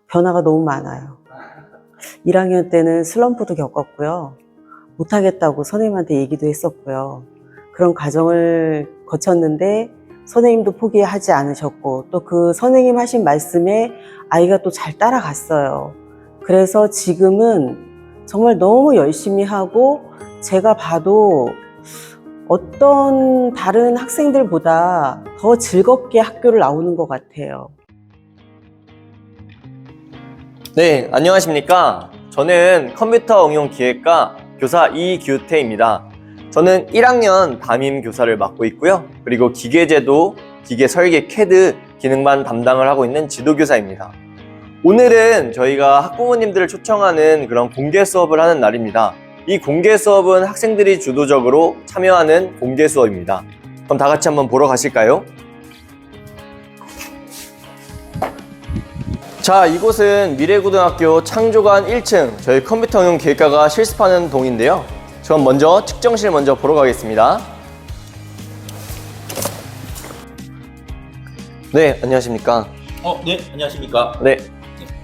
변화가 너무 많아요. 1학년 때는 슬럼프도 겪었고요. 못하겠다고 선생님한테 얘기도 했었고요. 그런 과정을 거쳤는데 선생님도 포기하지 않으셨고 또 그 선생님 하신 말씀에 아이가 또 잘 따라갔어요. 그래서 지금은 정말 너무 열심히 하고 제가 봐도 어떤 다른 학생들보다 더 즐겁게 학교를 나오는 것 같아요. 네, 안녕하십니까. 저는 컴퓨터 응용 기획과 교사 이규태입니다. 저는 1학년 담임 교사를 맡고 있고요. 그리고 기계제도, 기계 설계, CAD 기능만 담당을 하고 있는 지도교사입니다. 오늘은 저희가 학부모님들을 초청하는 그런 공개 수업을 하는 날입니다. 이 공개 수업은 학생들이 주도적으로 참여하는 공개 수업입니다. 그럼 다 같이 한번 보러 가실까요? 자, 이곳은 미래고등학교 창조관 1층 저희 컴퓨터 응용 기획과가 실습하는 동인데요. 그럼 먼저 측정실 먼저 보러 가겠습니다. 네, 안녕하십니까. 네, 안녕하십니까. 네,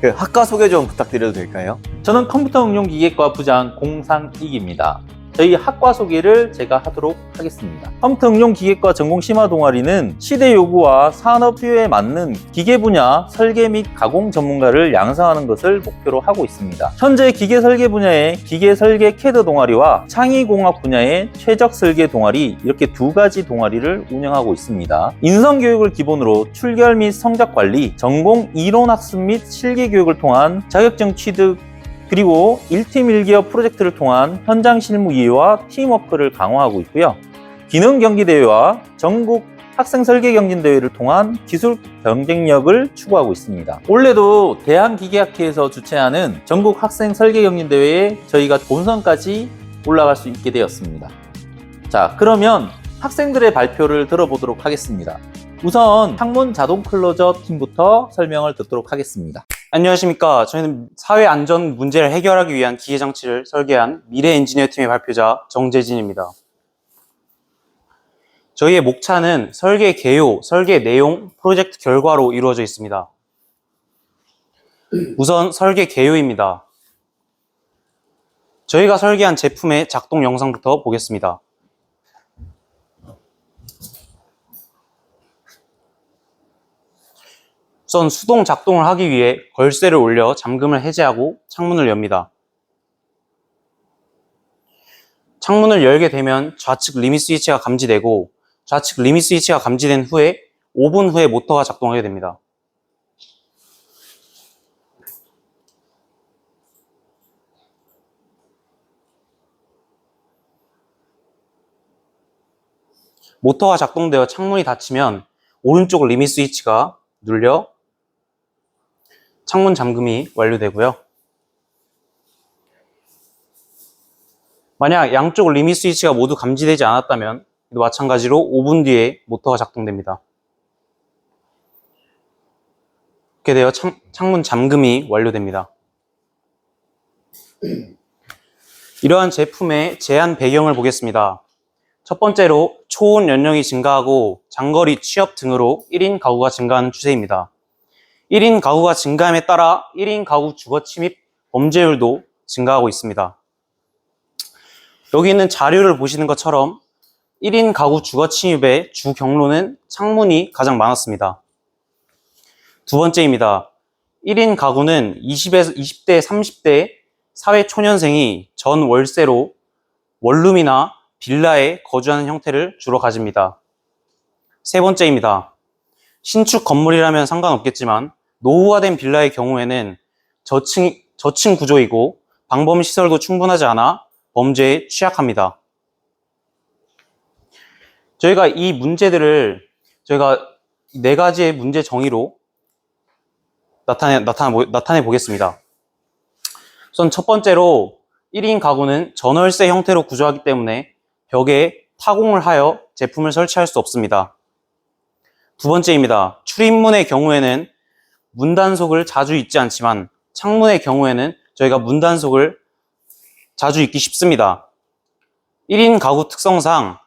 그 학과 소개 좀 부탁드려도 될까요? 저는 컴퓨터 응용 기계과 부장 공상익입니다. 저희 학과 소개를 제가 하도록 하겠습니다. 컴퓨터 응용 기계과 전공 심화 동아리는 시대 요구와 산업 수요에 맞는 기계 분야 설계 및 가공 전문가를 양성하는 것을 목표로 하고 있습니다. 현재 기계 설계 분야의 기계 설계 캐드 동아리와 창의공학 분야의 최적 설계 동아리, 이렇게 두 가지 동아리를 운영하고 있습니다. 인성 교육을 기본으로 출결 및 성적 관리, 전공 이론 학습 및 실기 교육을 통한 자격증 취득, 그리고 1팀 1기업 프로젝트를 통한 현장 실무 이해와 팀워크를 강화하고 있고요. 기능 경기 대회와 전국 학생 설계 경진 대회를 통한 기술 경쟁력을 추구하고 있습니다. 올해도 대한기계학회에서 주최하는 전국 학생 설계 경진 대회에 저희가 본선까지 올라갈 수 있게 되었습니다. 자, 그러면 학생들의 발표를 들어보도록 하겠습니다. 우선 창문 자동 클로저 팀부터 설명을 듣도록 하겠습니다. 안녕하십니까. 저희는 사회 안전 문제를 해결하기 위한 기계 장치를 설계한 미래 엔지니어 팀의 발표자 정재진입니다. 저희의 목차는 설계 개요, 설계 내용, 프로젝트 결과로 이루어져 있습니다. 우선 설계 개요입니다. 저희가 설계한 제품의 작동 영상부터 보겠습니다. 우선 수동 작동을 하기 위해 걸쇠를 올려 잠금을 해제하고 창문을 엽니다. 창문을 열게 되면 좌측 리밋 스위치가 감지되고 좌측 리밋 스위치가 감지된 후에 5분 후에 모터가 작동하게 됩니다. 모터가 작동되어 창문이 닫히면 오른쪽 리밋 스위치가 눌려 창문 잠금이 완료되고요. 만약 양쪽 리밋 스위치가 모두 감지되지 않았다면 마찬가지로 5분 뒤에 모터가 작동됩니다. 이렇게 되어 창문 잠금이 완료됩니다. 이러한 제품의 제한 배경을 보겠습니다. 첫 번째로 초혼 연령이 증가하고 장거리 취업 등으로 1인 가구가 증가하는 추세입니다. 1인 가구가 증가함에 따라 1인 가구 주거 침입 범죄율도 증가하고 있습니다. 여기 있는 자료를 보시는 것처럼 1인 가구 주거 침입의 주 경로는 창문이 가장 많았습니다. 두 번째입니다. 1인 가구는 20대, 30대 사회 초년생이 전 월세로 원룸이나 빌라에 거주하는 형태를 주로 가집니다. 세 번째입니다. 신축 건물이라면 상관없겠지만 노후화된 빌라의 경우에는 저층 구조이고 방범 시설도 충분하지 않아 범죄에 취약합니다. 저희가 이 문제들을 저희가 네 가지의 문제 정의로 나타내 보겠습니다. 우선 첫 번째로 1인 가구는 전월세 형태로 구조하기 때문에 벽에 타공을 하여 제품을 설치할 수 없습니다. 두 번째입니다. 출입문의 경우에는 문단속을 자주 잊지 않지만 창문의 경우에는 저희가 문단속을 자주 잊기 쉽습니다. 1인 가구 특성상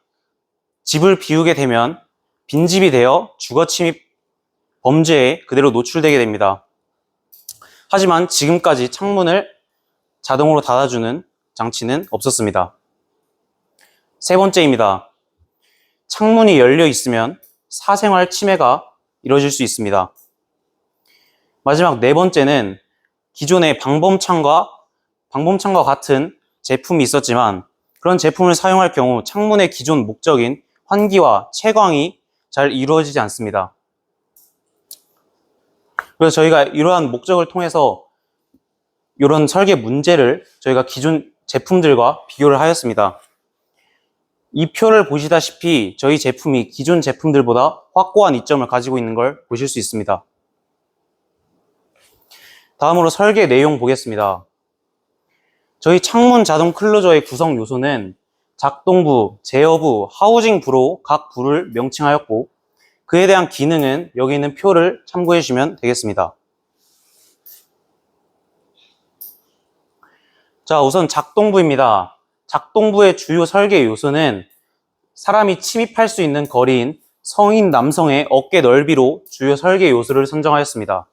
집을 비우게 되면 빈집이 되어 주거침입 범죄에 그대로 노출되게 됩니다. 하지만 지금까지 창문을 자동으로 닫아주는 장치는 없었습니다. 세 번째입니다. 창문이 열려 있으면 사생활 침해가 이루어질 수 있습니다. 마지막 네 번째는 기존의 방범창과 같은 제품이 있었지만 그런 제품을 사용할 경우 창문의 기존 목적인 환기와 채광이 잘 이루어지지 않습니다. 그래서 저희가 이러한 목적을 통해서 이런 설계 문제를 저희가 기존 제품들과 비교를 하였습니다. 이 표를 보시다시피 저희 제품이 기존 제품들보다 확고한 이점을 가지고 있는 걸 보실 수 있습니다. 다음으로 설계 내용 보겠습니다. 저희 창문 자동 클로저의 구성 요소는 작동부, 제어부, 하우징부로 각 부를 명칭하였고 그에 대한 기능은 여기 있는 표를 참고해 주시면 되겠습니다. 자, 우선 작동부입니다. 작동부의 주요 설계 요소는 사람이 침입할 수 있는 거리인 성인 남성의 어깨 넓이로 주요 설계 요소를 선정하였습니다.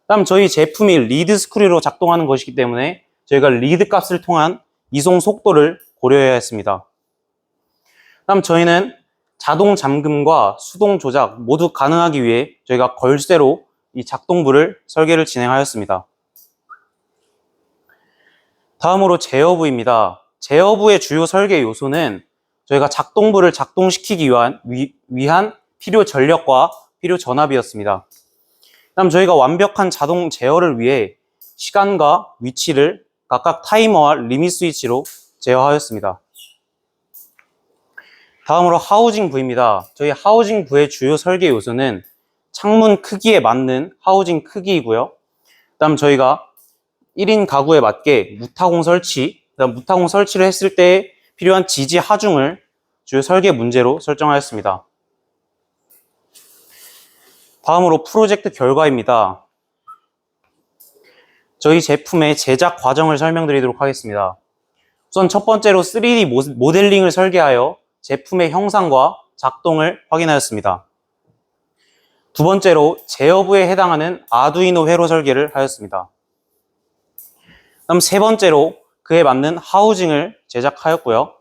다음 저희 제품이 리드 스크류로 작동하는 것이기 때문에 저희가 리드 값을 통한 이송 속도를 고려해야 했습니다. 다음 저희는 자동 잠금과 수동 조작 모두 가능하기 위해 저희가 걸쇠로 이 작동부를 설계를 진행하였습니다. 다음으로 제어부입니다. 제어부의 주요 설계 요소는 저희가 작동부를 작동시키기 위한 필요 전력과 필요 전압이었습니다. 다음 저희가 완벽한 자동 제어를 위해 시간과 위치를 각각 타이머와 리밋 스위치로 제어하였습니다. 다음으로 하우징 부입니다. 저희 하우징 부의 주요 설계 요소는 창문 크기에 맞는 하우징 크기이고요. 다음 저희가 1인 가구에 맞게 무타공 설치, 그다음 무타공 설치를 했을 때 필요한 지지 하중을 주요 설계 문제로 설정하였습니다. 다음으로 프로젝트 결과입니다. 저희 제품의 제작 과정을 설명드리도록 하겠습니다. 우선 첫 번째로 3D 모델링을 설계하여 제품의 형상과 작동을 확인하였습니다. 두 번째로 제어부에 해당하는 아두이노 회로 설계를 하였습니다. 다음 세 번째로 그에 맞는 하우징을 제작하였고요.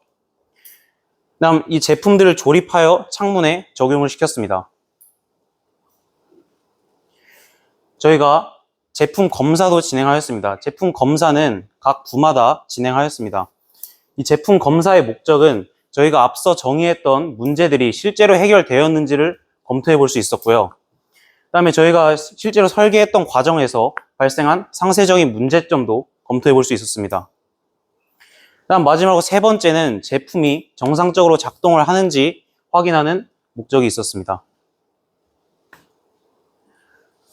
다음 이 제품들을 조립하여 창문에 적용을 시켰습니다. 저희가 제품 검사도 진행하였습니다. 제품 검사는 각 부마다 진행하였습니다. 이 제품 검사의 목적은 저희가 앞서 정의했던 문제들이 실제로 해결되었는지를 검토해 볼 수 있었고요. 그 다음에 저희가 실제로 설계했던 과정에서 발생한 상세적인 문제점도 검토해 볼 수 있었습니다. 다음 마지막으로 세 번째는 제품이 정상적으로 작동을 하는지 확인하는 목적이 있었습니다.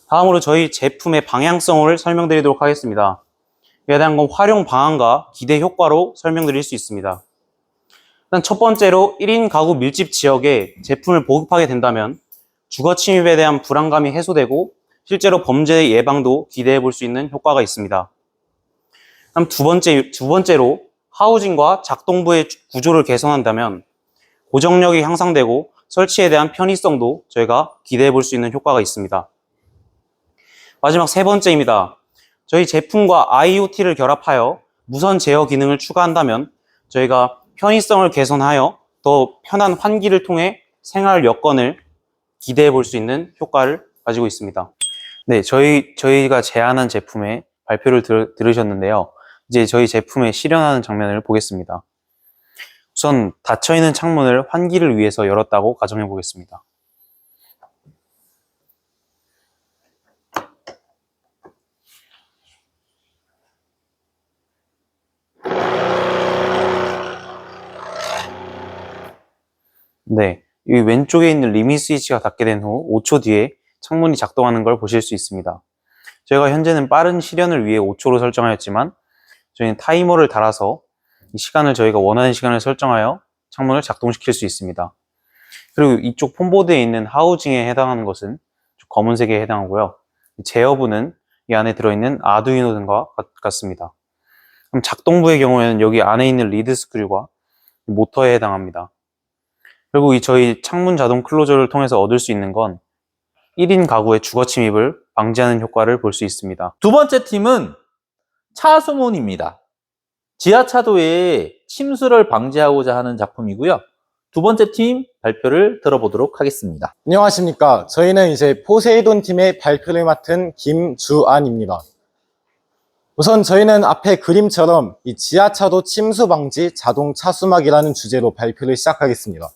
다음으로 저희 제품의 방향성을 설명드리도록 하겠습니다. 이에 대한 건 활용 방안과 기대 효과로 설명드릴 수 있습니다. 일단 첫 번째로 1인 가구 밀집 지역에 제품을 보급하게 된다면 주거 침입에 대한 불안감이 해소되고 실제로 범죄 예방도 기대해 볼 수 있는 효과가 있습니다. 다음 두 번째로 하우징과 작동부의 구조를 개선한다면 고정력이 향상되고 설치에 대한 편의성도 저희가 기대해 볼 수 있는 효과가 있습니다. 마지막 세 번째입니다. 저희 제품과 IoT를 결합하여 무선 제어 기능을 추가한다면 저희가 편의성을 개선하여 더 편한 환기를 통해 생활 여건을 기대해 볼 수 있는 효과를 가지고 있습니다. 네, 저희가 제안한 제품의 발표를 들으셨는데요. 이제 저희 제품에 실현하는 장면을 보겠습니다. 우선 닫혀있는 창문을 환기를 위해서 열었다고 가정해 보겠습니다. 네, 이 왼쪽에 있는 리밋 스위치가 닫게 된 후 5초 뒤에 창문이 작동하는 걸 보실 수 있습니다. 저희가 현재는 빠른 실현을 위해 5초로 설정하였지만 저희는 타이머를 달아서 이 시간을 저희가 원하는 시간을 설정하여 창문을 작동시킬 수 있습니다. 그리고 이쪽 폼보드에 있는 하우징에 해당하는 것은 검은색에 해당하고요. 제어부는 이 안에 들어있는 아두이노 등과 같습니다. 그럼 작동부의 경우에는 여기 안에 있는 리드 스크류와 모터에 해당합니다. 그리고 저희 창문 자동 클로저를 통해서 얻을 수 있는 건 1인 가구의 주거 침입을 방지하는 효과를 볼 수 있습니다. 두 번째 팀은 차수문입니다. 지하차도에 침수를 방지하고자 하는 작품이고요. 두 번째 팀 발표를 들어보도록 하겠습니다. 안녕하십니까. 저희는 이제 포세이돈 팀의 발표를 맡은 김주안입니다. 우선 저희는 앞에 그림처럼 이 지하차도 침수 방지 자동 차수막이라는 주제로 발표를 시작하겠습니다.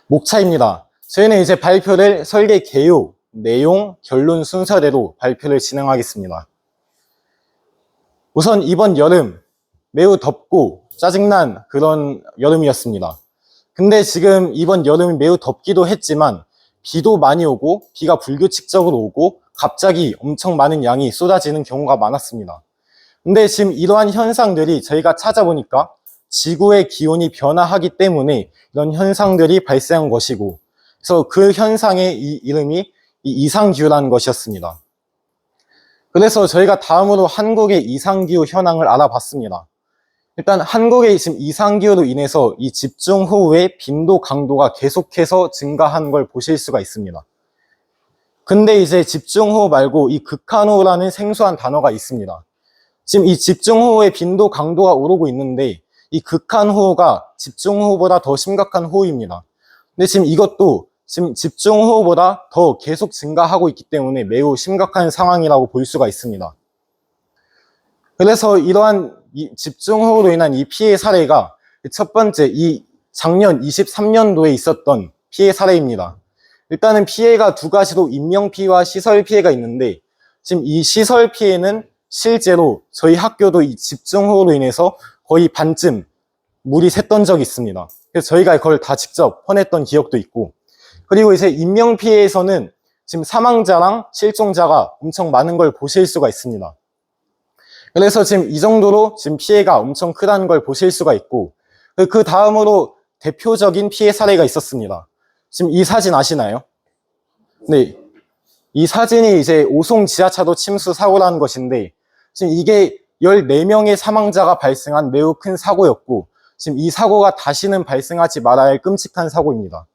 목차입니다. 저희는 이제 발표를 설계 개요, 내용, 결론 순서대로 발표를 진행하겠습니다. 우선 이번 여름 매우 덥고 짜증난 그런 여름이었습니다. 근데 지금 이번 여름이 매우 덥기도 했지만 비도 많이 오고 비가 불규칙적으로 오고 갑자기 엄청 많은 양이 쏟아지는 경우가 많았습니다. 근데 지금 이러한 현상들이 저희가 찾아보니까 지구의 기온이 변화하기 때문에 이런 현상들이 발생한 것이고, 그래서 그 현상의 이름이 이상기후라는 것이었습니다. 그래서 저희가 다음으로 한국의 이상기후 현황을 알아봤습니다. 일단 한국의 지금 이상기후로 인해서 이 집중호우의 빈도 강도가 계속해서 증가한 걸 보실 수가 있습니다. 근데 이제 집중호우 말고 이 극한호우라는 생소한 단어가 있습니다. 지금 이 집중호우의 빈도 강도가 오르고 있는데 이 극한호우가 집중호우보다 더 심각한 호우입니다. 근데 지금 이것도 지금 집중호우보다 더 계속 증가하고 있기 때문에 매우 심각한 상황이라고 볼 수가 있습니다. 그래서 이러한 집중호우로 인한 이 피해 사례가 첫 번째 이 작년 23년도에 있었던 피해 사례입니다. 일단은 피해가 두 가지로 인명 피해와 시설 피해가 있는데, 지금 이 시설 피해는 실제로 저희 학교도 이 집중호우로 인해서 거의 반쯤 물이 샜던 적이 있습니다. 그래서 저희가 그걸 다 직접 퍼냈던 기억도 있고, 그리고 이제 인명 피해에서는 지금 사망자랑 실종자가 엄청 많은 걸 보실 수가 있습니다. 그래서 지금 이 정도로 지금 피해가 엄청 크다는 걸 보실 수가 있고, 그 다음으로 대표적인 피해 사례가 있었습니다. 지금 이 사진 아시나요? 네. 이 사진이 이제 오송 지하차도 침수 사고라는 것인데, 지금 이게 14명의 사망자가 발생한 매우 큰 사고였고, 지금 이 사고가 다시는 발생하지 말아야 할 끔찍한 사고입니다.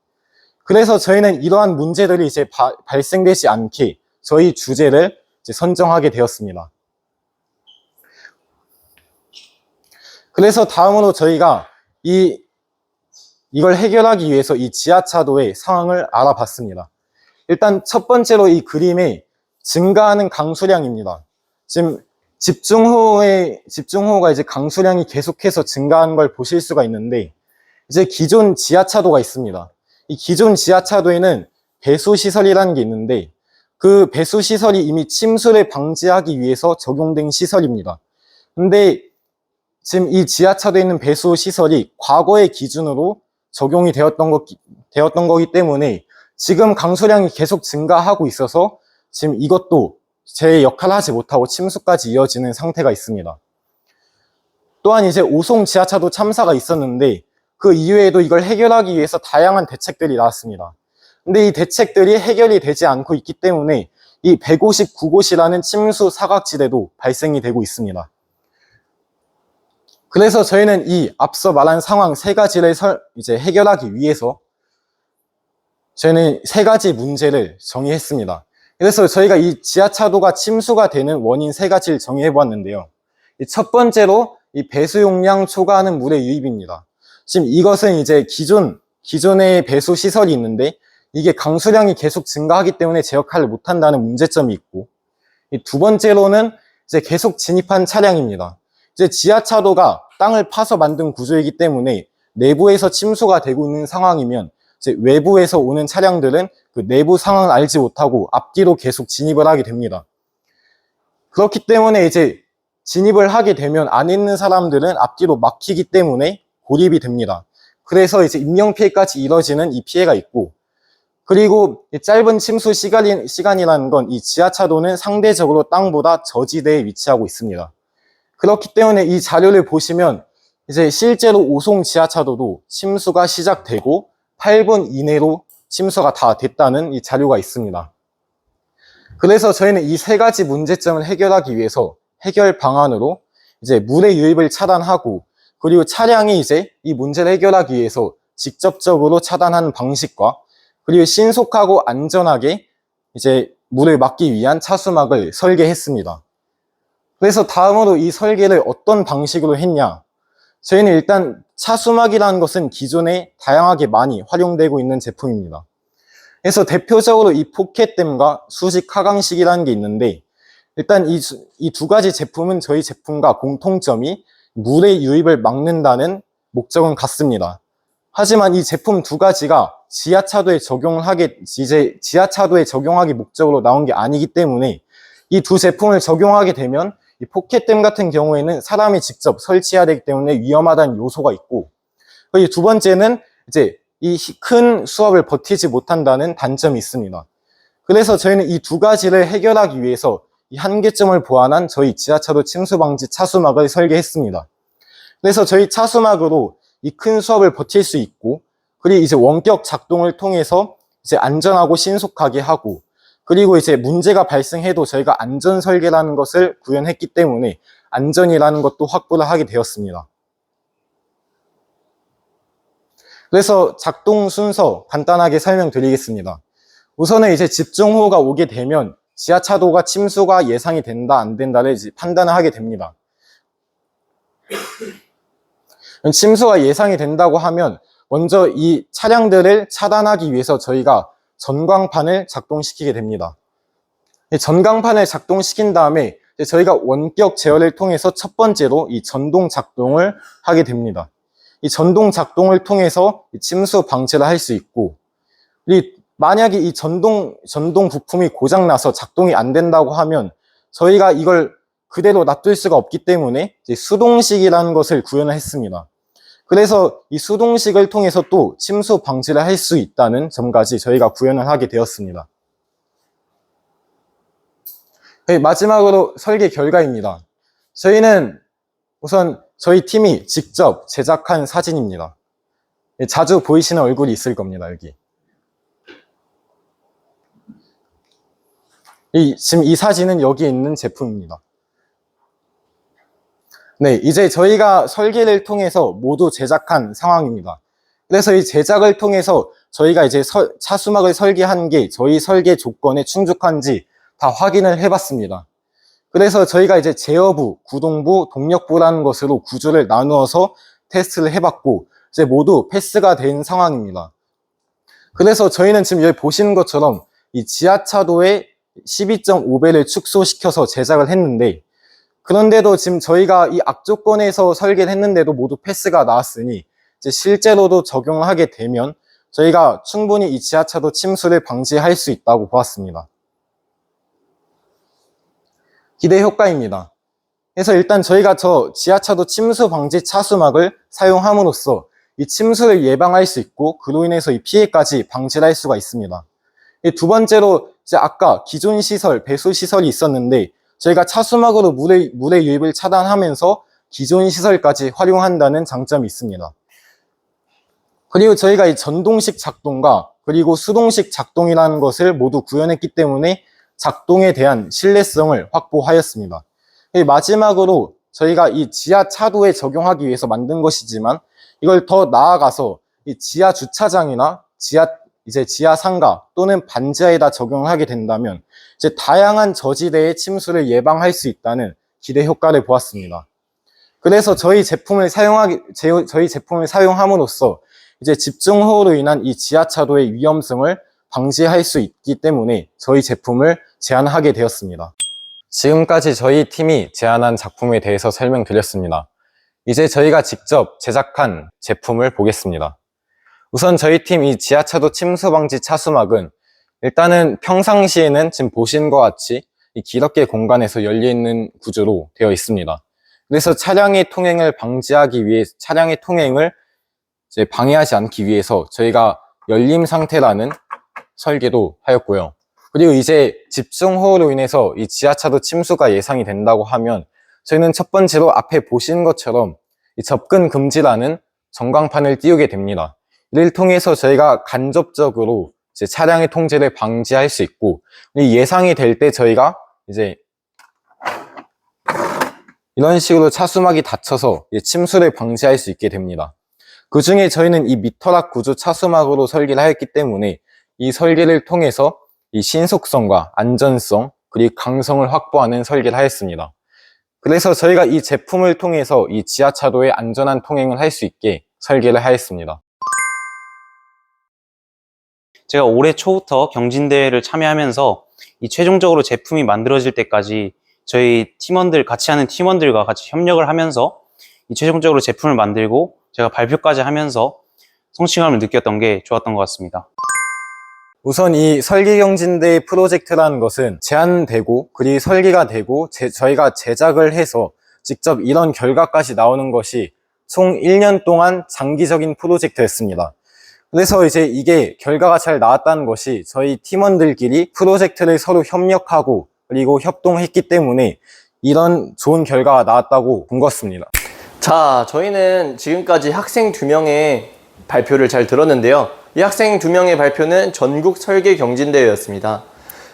그래서 저희는 이러한 문제들이 이제 발생되지 않게 저희 주제를 이제 선정하게 되었습니다. 그래서 다음으로 저희가 이걸 해결하기 위해서 이 지하차도의 상황을 알아봤습니다. 일단 첫 번째로 이 그림에 증가하는 강수량입니다. 지금 집중호우가 이제 강수량이 계속해서 증가하는 걸 보실 수가 있는데, 이제 기존 지하차도가 있습니다. 이 기존 지하차도에는 배수시설이라는 게 있는데, 그 배수시설이 이미 침수를 방지하기 위해서 적용된 시설입니다. 근데 지금 이 지하차도에 있는 배수시설이 과거의 기준으로 적용이 되었던 거기 때문에 지금 강수량이 계속 증가하고 있어서 지금 이것도 제 역할을 하지 못하고 침수까지 이어지는 상태가 있습니다. 또한 이제 오송 지하차도 참사가 있었는데 그 이후에도 이걸 해결하기 위해서 다양한 대책들이 나왔습니다. 근데 이 대책들이 해결이 되지 않고 있기 때문에 이 159곳이라는 침수 사각지대도 발생이 되고 있습니다. 그래서 저희는 이 앞서 말한 상황 세 가지를 이제 해결하기 위해서 저희는 세 가지 문제를 정의했습니다. 그래서 저희가 이 지하차도가 침수가 되는 원인 세 가지를 정의해 보았는데요. 첫 번째로 이 배수 용량 초과하는 물의 유입입니다. 지금 이것은 이제 기존의 배수 시설이 있는데 이게 강수량이 계속 증가하기 때문에 제 역할을 못한다는 문제점이 있고, 두 번째로는 이제 계속 진입한 차량입니다. 이제 지하차도가 땅을 파서 만든 구조이기 때문에 내부에서 침수가 되고 있는 상황이면 이제 외부에서 오는 차량들은 그 내부 상황을 알지 못하고 앞뒤로 계속 진입을 하게 됩니다. 그렇기 때문에 이제 진입을 하게 되면 안에 있는 사람들은 앞뒤로 막히기 때문에 고립이 됩니다. 그래서 이제 인명피해까지 이뤄지는 이 피해가 있고, 그리고 짧은 침수 시간이라는 건 이 지하차도는 상대적으로 땅보다 저지대에 위치하고 있습니다. 그렇기 때문에 이 자료를 보시면 이제 실제로 오송 지하차도도 침수가 시작되고 8분 이내로 침수가 다 됐다는 이 자료가 있습니다. 그래서 저희는 이 세 가지 문제점을 해결하기 위해서 해결 방안으로 이제 물의 유입을 차단하고, 그리고 차량이 이제 이 문제를 해결하기 위해서 직접적으로 차단하는 방식과, 그리고 신속하고 안전하게 이제 물을 막기 위한 차수막을 설계했습니다. 그래서 다음으로 이 설계를 어떤 방식으로 했냐? 저희는 일단 차수막이라는 것은 기존에 다양하게 많이 활용되고 있는 제품입니다. 그래서 대표적으로 이 포켓댐과 수직 하강식이라는 게 있는데, 일단 이 두 가지 제품은 저희 제품과 공통점이 물의 유입을 막는다는 목적은 같습니다. 하지만 이 제품 두 가지가 지하차도에 적용하기 목적으로 나온 게 아니기 때문에 이 두 제품을 적용하게 되면 이 포켓댐 같은 경우에는 사람이 직접 설치해야 되기 때문에 위험하다는 요소가 있고, 그리고 두 번째는 이제 이 큰 수압을 버티지 못한다는 단점이 있습니다. 그래서 저희는 이 두 가지를 해결하기 위해서 이 한계점을 보완한 저희 지하차도 침수 방지 차수막을 설계했습니다. 그래서 저희 차수막으로 이 큰 수압을 버틸 수 있고, 그리고 이제 원격 작동을 통해서 이제 안전하고 신속하게 하고, 그리고 이제 문제가 발생해도 저희가 안전 설계라는 것을 구현했기 때문에 안전이라는 것도 확보를 하게 되었습니다. 그래서 작동 순서 간단하게 설명드리겠습니다. 우선은 이제 집중호우가 오게 되면 지하차도가 침수가 예상이 된다 안 된다를 이제 판단을 하게 됩니다. 침수가 예상이 된다고 하면 먼저 이 차량들을 차단하기 위해서 저희가 전광판을 작동시키게 됩니다. 전광판을 작동시킨 다음에 저희가 원격 제어를 통해서 첫 번째로 이 전동 작동을 하게 됩니다. 이 전동 작동을 통해서 침수 방지를 할 수 있고, 만약에 이 전동 부품이 고장나서 작동이 안 된다고 하면 저희가 이걸 그대로 놔둘 수가 없기 때문에 이제 수동식이라는 것을 구현을 했습니다. 그래서 이 수동식을 통해서 또 침수 방지를 할 수 있다는 점까지 저희가 구현을 하게 되었습니다. 마지막으로 설계 결과입니다. 저희는 우선 저희 팀이 직접 제작한 사진입니다. 자주 보이시는 얼굴이 있을 겁니다, 여기. 지금 이 사진은 여기 있는 제품입니다. 네, 이제 저희가 설계를 통해서 모두 제작한 상황입니다. 그래서 이 제작을 통해서 저희가 이제 차수막을 설계한 게 저희 설계 조건에 충족한지 다 확인을 해봤습니다. 그래서 저희가 이제 제어부, 구동부, 동력부라는 것으로 구조를 나누어서 테스트를 해봤고, 이제 모두 패스가 된 상황입니다. 그래서 저희는 지금 여기 보시는 것처럼 이 지하차도의 12.5배를 축소시켜서 제작을 했는데, 그런데도 지금 저희가 이 악조건에서 설계를 했는데도 모두 패스가 나왔으니 이제 실제로도 적용을 하게 되면 저희가 충분히 이 지하차도 침수를 방지할 수 있다고 보았습니다. 기대 효과입니다. 그래서 일단 저희가 저 지하차도 침수 방지 차수막을 사용함으로써 이 침수를 예방할 수 있고 그로 인해서 이 피해까지 방지를 할 수가 있습니다. 두 번째로 이제 아까 기존 시설, 배수 시설이 있었는데 저희가 차수막으로 물의 유입을 차단하면서 기존 시설까지 활용한다는 장점이 있습니다. 그리고 저희가 이 전동식 작동과 그리고 수동식 작동이라는 것을 모두 구현했기 때문에 작동에 대한 신뢰성을 확보하였습니다. 마지막으로 저희가 이 지하차도에 적용하기 위해서 만든 것이지만 이걸 더 나아가서 이 지하 주차장이나 지하 상가 또는 반지하에다 적용을 하게 된다면 이제 다양한 저지대의 침수를 예방할 수 있다는 기대 효과를 보았습니다. 그래서 저희 제품을 사용함으로써 이제 집중호우로 인한 이 지하차도의 위험성을 방지할 수 있기 때문에 저희 제품을 제안하게 되었습니다. 지금까지 저희 팀이 제안한 작품에 대해서 설명드렸습니다. 이제 저희가 직접 제작한 제품을 보겠습니다. 우선 저희 팀 이 지하차도 침수 방지 차수막은 일단은 평상시에는 지금 보시는 것 같이 이 기럽게 공간에서 열려있는 구조로 되어 있습니다. 그래서 차량의 통행을 이제 방해하지 않기 위해서 저희가 열림 상태라는 설계도 하였고요. 그리고 이제 집중호우로 인해서 이 지하차도 침수가 예상이 된다고 하면 저희는 첫 번째로 앞에 보시는 것처럼 이 접근 금지라는 전광판을 띄우게 됩니다. 이를 통해서 저희가 간접적으로 이제 차량의 통제를 방지할 수 있고, 예상이 될 때 저희가 이제 이런 식으로 차수막이 닫혀서 침수를 방지할 수 있게 됩니다. 그 중에 저희는 이 미터락 구조 차수막으로 설계를 하였기 때문에 이 설계를 통해서 이 신속성과 안전성 그리고 강성을 확보하는 설계를 하였습니다. 그래서 저희가 이 제품을 통해서 이 지하차도의 안전한 통행을 할 수 있게 설계를 하였습니다. 제가 올해 초부터 경진대회를 참여하면서 이 최종적으로 제품이 만들어질 때까지 저희 팀원들, 같이 하는 팀원들과 같이 협력을 하면서 이 최종적으로 제품을 만들고 제가 발표까지 하면서 성취감을 느꼈던 게 좋았던 것 같습니다. 우선 이 설계경진대 프로젝트라는 것은 제안되고 그리고 설계가 되고 저희가 제작을 해서 직접 이런 결과까지 나오는 것이 총 1년 동안 장기적인 프로젝트였습니다. 그래서 이제 이게 결과가 잘 나왔다는 것이 저희 팀원들끼리 프로젝트를 서로 협력하고 그리고 협동했기 때문에 이런 좋은 결과가 나왔다고 본 것입니다. 자, 저희는 지금까지 학생 2명의 발표를 잘 들었는데요. 이 학생 2명의 발표는 전국 설계 경진대회였습니다.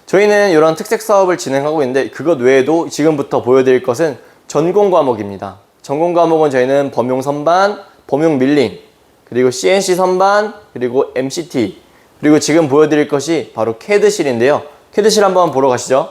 저희는 이런 특색 사업을 진행하고 있는데 그것 외에도 지금부터 보여드릴 것은 전공 과목입니다. 전공 과목은 저희는 범용 선반, 범용 밀링, 그리고 CNC 선반, 그리고 MCT, 그리고 지금 보여드릴 것이 바로 CAD실인데요. CAD실 한번 보러 가시죠.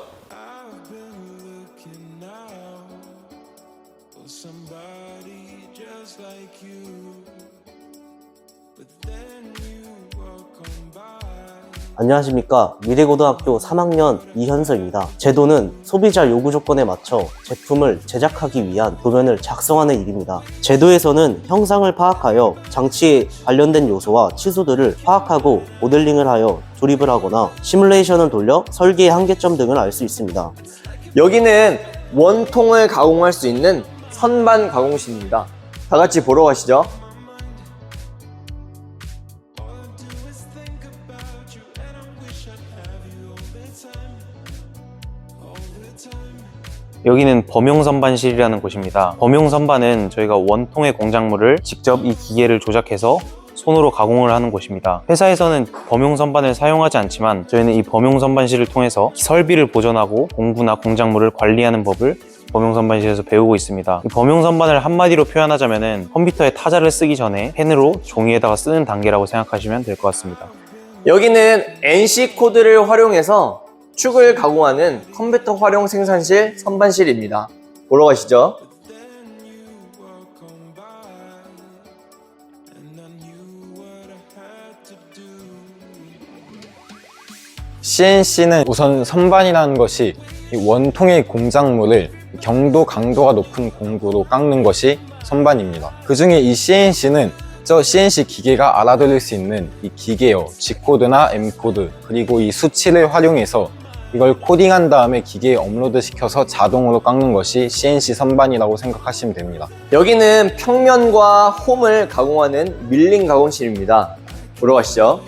안녕하십니까. 미래고등학교 3학년 이현서입니다. 제도는 소비자 요구 조건에 맞춰 제품을 제작하기 위한 도면을 작성하는 일입니다. 제도에서는 형상을 파악하여 장치에 관련된 요소와 치수들을 파악하고 모델링을 하여 조립을 하거나 시뮬레이션을 돌려 설계의 한계점 등을 알 수 있습니다. 여기는 원통을 가공할 수 있는 선반 가공실입니다. 다 같이 보러 가시죠. 여기는 범용선반실이라는 곳입니다. 범용선반은 저희가 원통의 공작물을 직접 이 기계를 조작해서 손으로 가공을 하는 곳입니다. 회사에서는 범용선반을 사용하지 않지만 저희는 이 범용선반실을 통해서 설비를 보존하고 공구나 공작물을 관리하는 법을 범용선반실에서 배우고 있습니다. 이 범용선반을 한마디로 표현하자면 컴퓨터에 타자를 쓰기 전에 펜으로 종이에다가 쓰는 단계라고 생각하시면 될 것 같습니다. 여기는 NC 코드를 활용해서 축을 가공하는 컴퓨터 활용 생산실 선반실입니다. 보러 가시죠. CNC는 우선 선반이라는 것이 이 원통의 공작물을 경도, 강도가 높은 공구로 깎는 것이 선반입니다. 그 중에 이 CNC는 저 CNC 기계가 알아들을 수 있는 이 기계어, G코드나 M코드, 그리고 이 수치를 활용해서 이걸 코딩한 다음에 기계에 업로드 시켜서 자동으로 깎는 것이 CNC 선반이라고 생각하시면 됩니다. 여기는 평면과 홈을 가공하는 밀링 가공실입니다. 보러 가시죠.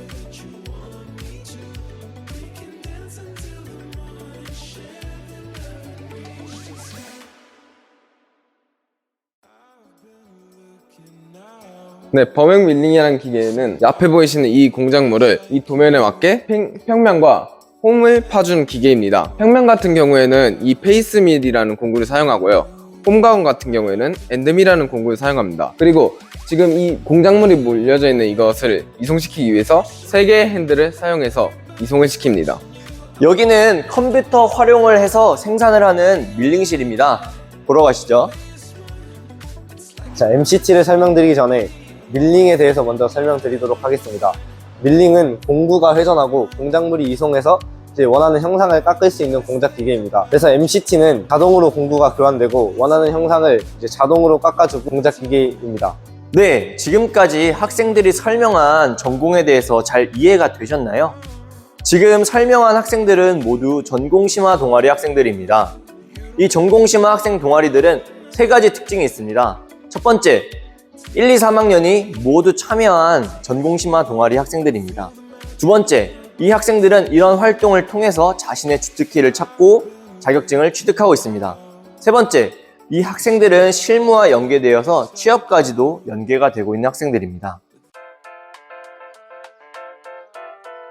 네, 범용 밀링이라는 기계는 앞에 보이시는 이 공작물을 이 도면에 맞게 평면과 홈을 파준 기계입니다. 평면 같은 경우에는 이 페이스밀이라는 공구를 사용하고요. 홈 가공 같은 경우에는 엔드밀이라는 공구를 사용합니다. 그리고 지금 이 공작물이 몰려져 있는 이것을 이송시키기 위해서 3개의 핸들을 사용해서 이송을 시킵니다. 여기는 컴퓨터 활용을 해서 생산을 하는 밀링실입니다. 보러 가시죠. 자, MCT를 설명드리기 전에 밀링에 대해서 먼저 설명드리도록 하겠습니다. 밀링은 공구가 회전하고 공작물이 이송해서 이제 원하는 형상을 깎을 수 있는 공작 기계입니다. 그래서 MCT는 자동으로 공구가 교환되고 원하는 형상을 이제 자동으로 깎아주고 공작 기계입니다. 네, 지금까지 학생들이 설명한 전공에 대해서 잘 이해가 되셨나요? 지금 설명한 학생들은 모두 전공심화 동아리 학생들입니다. 이 전공심화 학생 동아리들은 3가지 특징이 있습니다. 첫 번째, 1, 2, 3학년이 모두 참여한 전공심화 동아리 학생들입니다. 두 번째, 이 학생들은 이런 활동을 통해서 자신의 주특기를 찾고 자격증을 취득하고 있습니다. 세 번째, 이 학생들은 실무와 연계되어서 취업까지도 연계가 되고 있는 학생들입니다.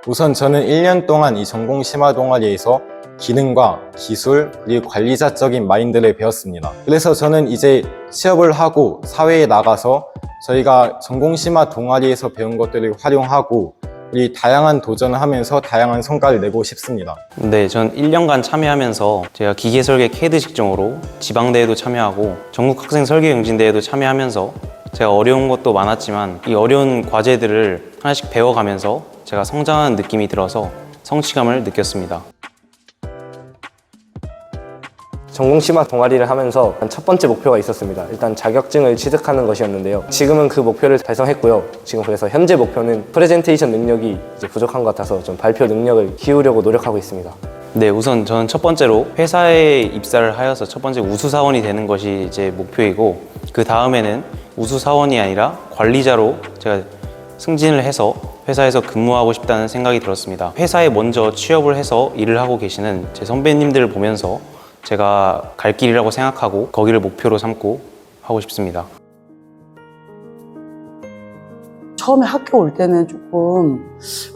우선 저는 1년 동안 이 전공심화 동아리에서 기능과 기술 그리고 관리자적인 마인드를 배웠습니다. 그래서 저는 이제 취업을 하고 사회에 나가서 저희가 전공심화 동아리에서 배운 것들을 활용하고 우리 다양한 도전을 하면서 다양한 성과를 내고 싶습니다. 네, 전 1년간 참여하면서 제가 기계설계 CAD 직종으로 지방대회도 참여하고 전국 학생 설계 응진대회도 참여하면서 제가 어려운 것도 많았지만 이 어려운 과제들을 하나씩 배워가면서 제가 성장하는 느낌이 들어서 성취감을 느꼈습니다. 전공심화 동아리를 하면서 첫 번째 목표가 있었습니다. 일단 자격증을 취득하는 것이었는데요. 지금은 그 목표를 달성했고요. 지금 그래서 현재 목표는 프레젠테이션 능력이 이제 부족한 것 같아서 좀 발표 능력을 키우려고 노력하고 있습니다. 네, 우선 저는 첫 번째로 회사에 입사를 하여서 첫 번째 우수사원이 되는 것이 제 목표이고, 그 다음에는 우수사원이 아니라 관리자로 제가 승진을 해서 회사에서 근무하고 싶다는 생각이 들었습니다. 회사에 먼저 취업을 해서 일을 하고 계시는 제 선배님들을 보면서 제가 갈 길이라고 생각하고 거기를 목표로 삼고 하고 싶습니다. 처음에 학교 올 때는 조금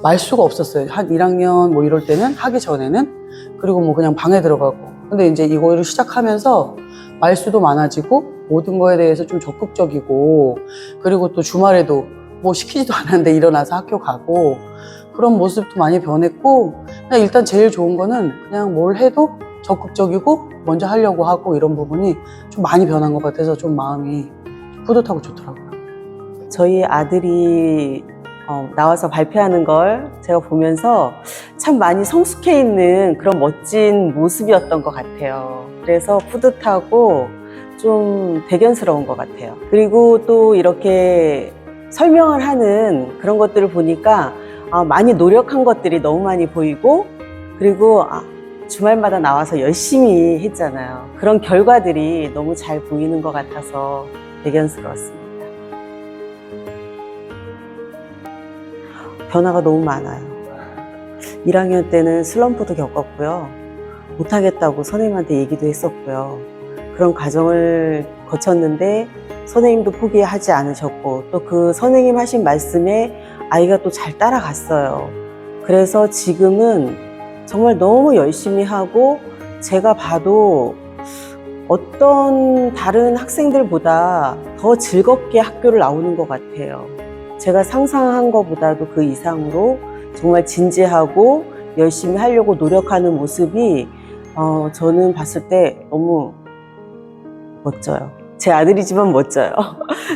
말수가 없었어요. 한 1학년 뭐 이럴 때는 하기 전에는. 그리고 뭐 그냥 방에 들어가고. 근데 이제 이거를 시작하면서 말수도 많아지고 모든 거에 대해서 좀 적극적이고, 그리고 또 주말에도 뭐 시키지도 않았는데 일어나서 학교 가고, 그런 모습도 많이 변했고, 그냥 일단 제일 좋은 거는 그냥 뭘 해도 적극적이고 먼저 하려고 하고, 이런 부분이 좀 많이 변한 것 같아서 좀 마음이 뿌듯하고 좋더라고요. 저희 아들이 나와서 발표하는 걸 제가 보면서 참 많이 성숙해 있는 그런 멋진 모습이었던 것 같아요. 그래서 뿌듯하고 좀 대견스러운 것 같아요. 그리고 또 이렇게 설명을 하는 그런 것들을 보니까 많이 노력한 것들이 너무 많이 보이고, 그리고 주말마다 나와서 열심히 했잖아요. 그런 결과들이 너무 잘 보이는 것 같아서 대견스러웠습니다. 변화가 너무 많아요. 1학년 때는 슬럼프도 겪었고요. 못하겠다고 선생님한테 얘기도 했었고요. 그런 과정을 거쳤는데 선생님도 포기하지 않으셨고, 또 그 선생님 하신 말씀에 아이가 또 잘 따라갔어요. 그래서 지금은 정말 너무 열심히 하고, 제가 봐도 어떤 다른 학생들보다 더 즐겁게 학교를 나오는 것 같아요. 제가 상상한 것보다도 그 이상으로 정말 진지하고 열심히 하려고 노력하는 모습이 저는 봤을 때 너무 멋져요. 제 아들이지만 멋져요.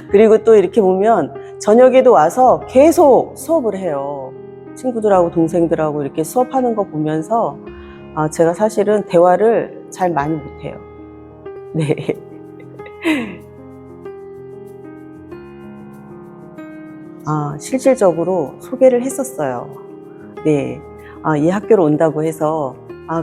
그리고 또 이렇게 보면 저녁에도 와서 계속 수업을 해요. 친구들하고 동생들하고 이렇게 수업하는 거 보면서 제가 사실은 대화를 잘 많이 못해요. 네. 실질적으로 소개를 했었어요. 네. 이 학교로 온다고 해서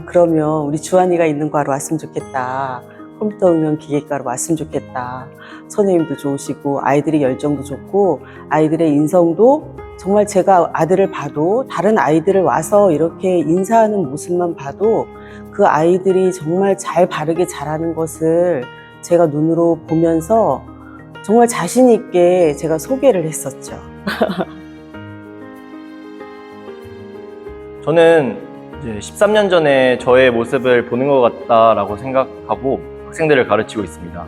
그러면 우리 주한이가 있는 과로 왔으면 좋겠다. 컴퓨터 응용 기계과로 왔으면 좋겠다. 선생님도 좋으시고 아이들의 열정도 좋고 아이들의 인성도 정말 제가 아들을 봐도 다른 아이들을 와서 이렇게 인사하는 모습만 봐도 그 아이들이 정말 잘 바르게 잘하는 것을 제가 눈으로 보면서 정말 자신 있게 제가 소개를 했었죠. 저는 이제 13년 전에 저의 모습을 보는 것 같다라고 생각하고 학생들을 가르치고 있습니다.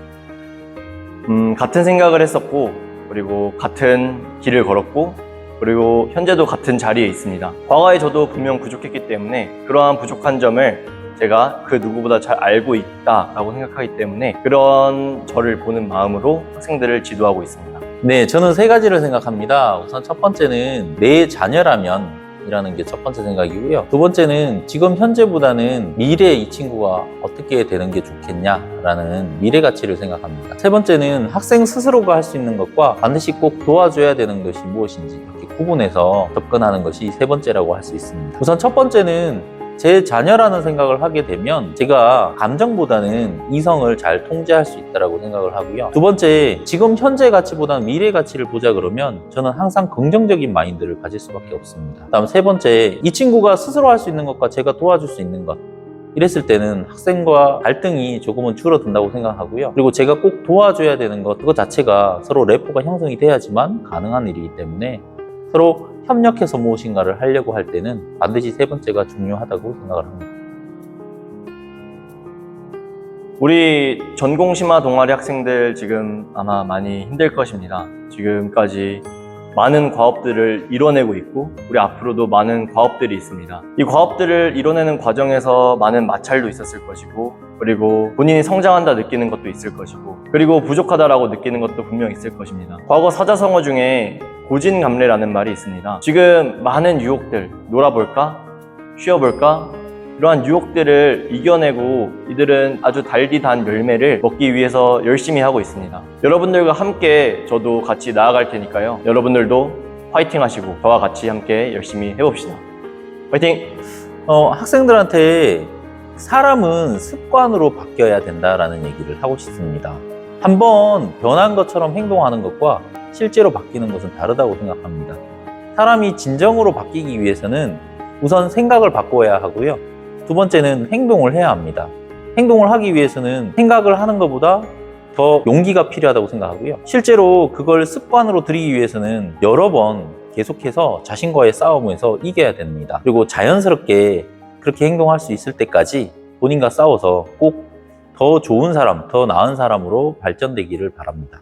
같은 생각을 했었고, 그리고 같은 길을 걸었고, 그리고 현재도 같은 자리에 있습니다. 과거에 저도 분명 부족했기 때문에 그러한 부족한 점을 제가 그 누구보다 잘 알고 있다라고 생각하기 때문에 그런 저를 보는 마음으로 학생들을 지도하고 있습니다. 네, 저는 세 가지를 생각합니다. 우선 첫 번째는 내 자녀라면 이라는 게 첫 번째 생각이고요. 두 번째는 지금 현재보다는 미래에 이 친구가 어떻게 되는 게 좋겠냐라는 미래 가치를 생각합니다. 세 번째는 학생 스스로가 할 수 있는 것과 반드시 꼭 도와줘야 되는 것이 무엇인지 이렇게 구분해서 접근하는 것이 세 번째라고 할 수 있습니다. 우선 첫 번째는 제 자녀라는 생각을 하게 되면 제가 감정보다는 이성을 잘 통제할 수 있다고 생각을 하고요. 두 번째, 지금 현재 가치보다는 미래 가치를 보자 그러면 저는 항상 긍정적인 마인드를 가질 수밖에 없습니다. 다음 세 번째, 이 친구가 스스로 할 수 있는 것과 제가 도와줄 수 있는 것, 이랬을 때는 학생과 갈등이 조금은 줄어든다고 생각하고요. 그리고 제가 꼭 도와줘야 되는 것, 그것 자체가 서로 래포가 형성이 돼야지만 가능한 일이기 때문에 서로 협력해서 무엇인가를 하려고 할 때는 반드시 세 번째가 중요하다고 생각을 합니다. 우리 전공심화 동아리 학생들 지금 아마 많이 힘들 것입니다. 지금까지 많은 과업들을 이뤄내고 있고 우리 앞으로도 많은 과업들이 있습니다. 이 과업들을 이뤄내는 과정에서 많은 마찰도 있었을 것이고 그리고 본인이 성장한다 느끼는 것도 있을 것이고 그리고 부족하다라고 느끼는 것도 분명 있을 것입니다. 과거 사자성어 중에 고진감래라는 말이 있습니다. 지금 많은 유혹들, 놀아볼까? 쉬어볼까? 이러한 유혹들을 이겨내고 이들은 아주 달디 단 열매를 먹기 위해서 열심히 하고 있습니다. 여러분들과 함께 저도 같이 나아갈 테니까요. 여러분들도 파이팅 하시고 저와 같이 함께 열심히 해봅시다. 파이팅! 학생들한테 사람은 습관으로 바뀌어야 된다라는 얘기를 하고 싶습니다. 한번 변한 것처럼 행동하는 것과 실제로 바뀌는 것은 다르다고 생각합니다. 사람이 진정으로 바뀌기 위해서는 우선 생각을 바꿔야 하고요. 두 번째는 행동을 해야 합니다. 행동을 하기 위해서는 생각을 하는 것보다 더 용기가 필요하다고 생각하고요. 실제로 그걸 습관으로 들이기 위해서는 여러 번 계속해서 자신과의 싸움에서 이겨야 됩니다. 그리고 자연스럽게 그렇게 행동할 수 있을 때까지 본인과 싸워서 꼭 더 좋은 사람, 더 나은 사람으로 발전되기를 바랍니다.